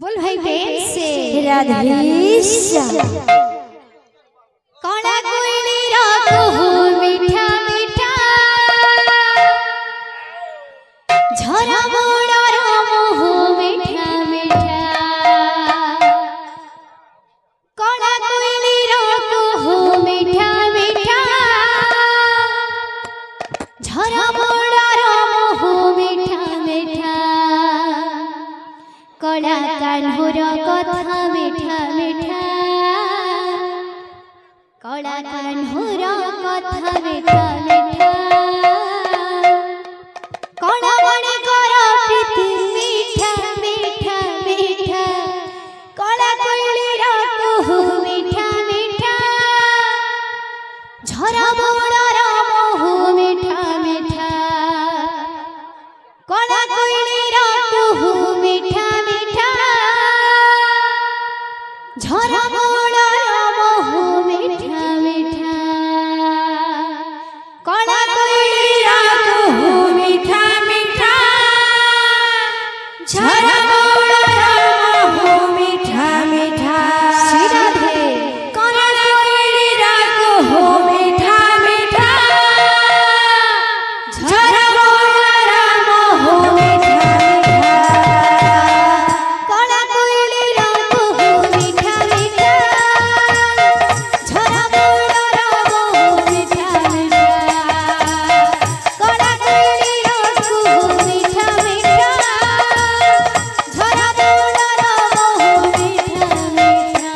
बोल भाई प्रेम से राधेश्याम। कौड़ा कोयली रात हो मीठा मीठा झरा मोड़ा राम हो मीठा मीठा कौड़ा कोयली रात हो मीठा मीठा झरा मोड़ा राम हो मीठा मीठा कौड़ा कान्होर कथा मीठा मीठा कौड़ा कान्होर कथा मीठा मीठा कौड़ा मणि कर प्रीति मीठा मीठा मीठा कौड़ा कोयलीर कुहू मीठा मीठा झरा मोड़र मोहू मीठा मीठा कौड़ा कोयलीर कुहू मीठा मीठा झरा मोड़र मोहू मीठा मीठा कौड़ा कोयलीर कुहू मीठा मीठा झरा मोड़र मोहू मीठा मीठा सीराधे कौड़ा कोयलीर कुहू मीठा मीठा झरा मोड़र मोहू मीठा मीठा कौड़ा कोयलीर कुहू मीठा मीठा झरा मोड़र मोहू मीठा मीठा कौड़ा कोयलीर कुहू मीठा मीठा झरा मोड़र मोहू मीठा मीठा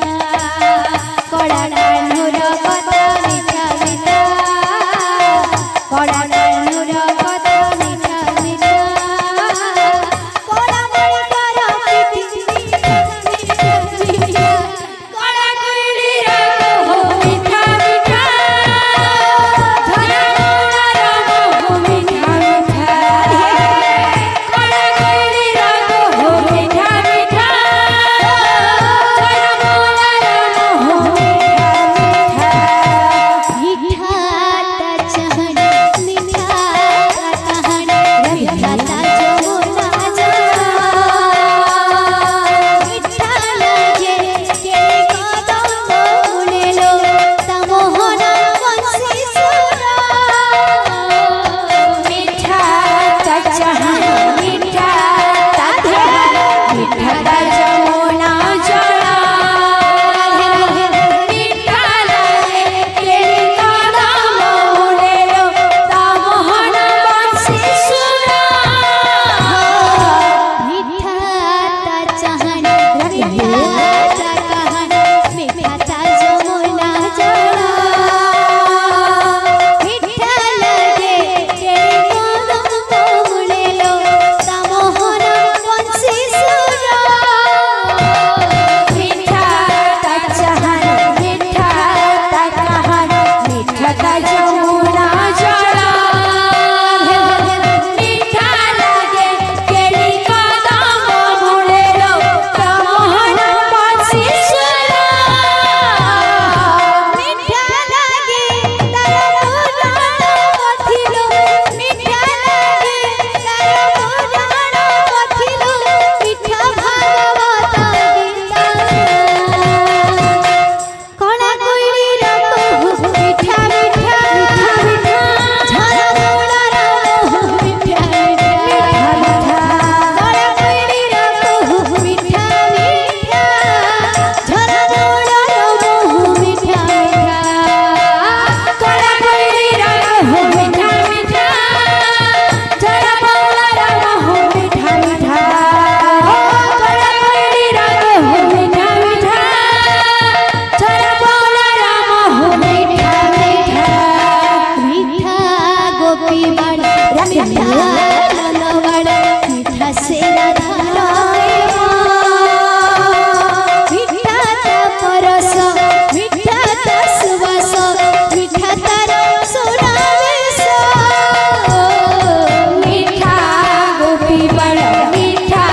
कौड़ा कान्होर कथा मीठा मीठा कौड़ा कान्होर कथा मीठा मीठा कौड़ा मणि कर प्रीति मीठा मीठा मीठा कौड़ा कोयलीर कुहू मीठा मीठा झरा मोड़र मोहू मीठा मीठा कौड़ा कोयलीर कुहू मीठा मीठा झरा मोड़र मोहू मीठा मीठा ता चहन मीठा ता कहन मीठा ता जमुना मीठा लगे के कदम मुनेलो ता मोहन बंसी सुरा मीठा ता चहन मीठा ता धन मीठा ता जमुना जला मीठा लगे के कदम मुनेलो ता मोहन बंसी सुरा मीठा ता चहन मीठा ता कहन मीठा ता जमुना जला मीठा लगे के कदम मुनेलो ता मोहन बंसी सुरा मीठा ता चहन मीठा ता कहन मीठा ता जमुना जला मीठा लगे केली कदम मुनेलो ता मोहन बंसी सुरा मीठा लगे तार पुराण कथिलो मीठा लगे तार पुराण कथिलो मीठा भागवत गीता कौड़ा कोयलीर कुहू मीठा मीठा मीठा झरा मोड़र मोहू मीठा मीठा कौड़ा कोयलीर कुहू मीठा मीठा झरा मोड़र मोहू मीठा मीठा कौड़ा कोयलीर कुहू मीठा मीठा झरा मोड़र मोहू मीठा मीठा कौड़ा कोयलीर कुहू मीठा मीठा झरा मोड़र मोहू मीठा मीठा मीठा गोपी बड़ मीठा नंदवड़ मीठा से राधा मीठा ता परस मीठा ता सुवास मीठा तार सुनावेश मीठा गोपी बड़ मीठा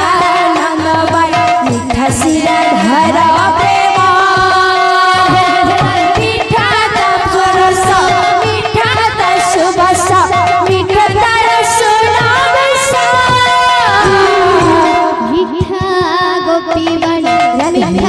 नंदवड़ मीठा सिरा धरा प्रेम मीठा ता परस मीठा ता सुवास मीठा तार सुनावेश मीठा गोपी बन रमे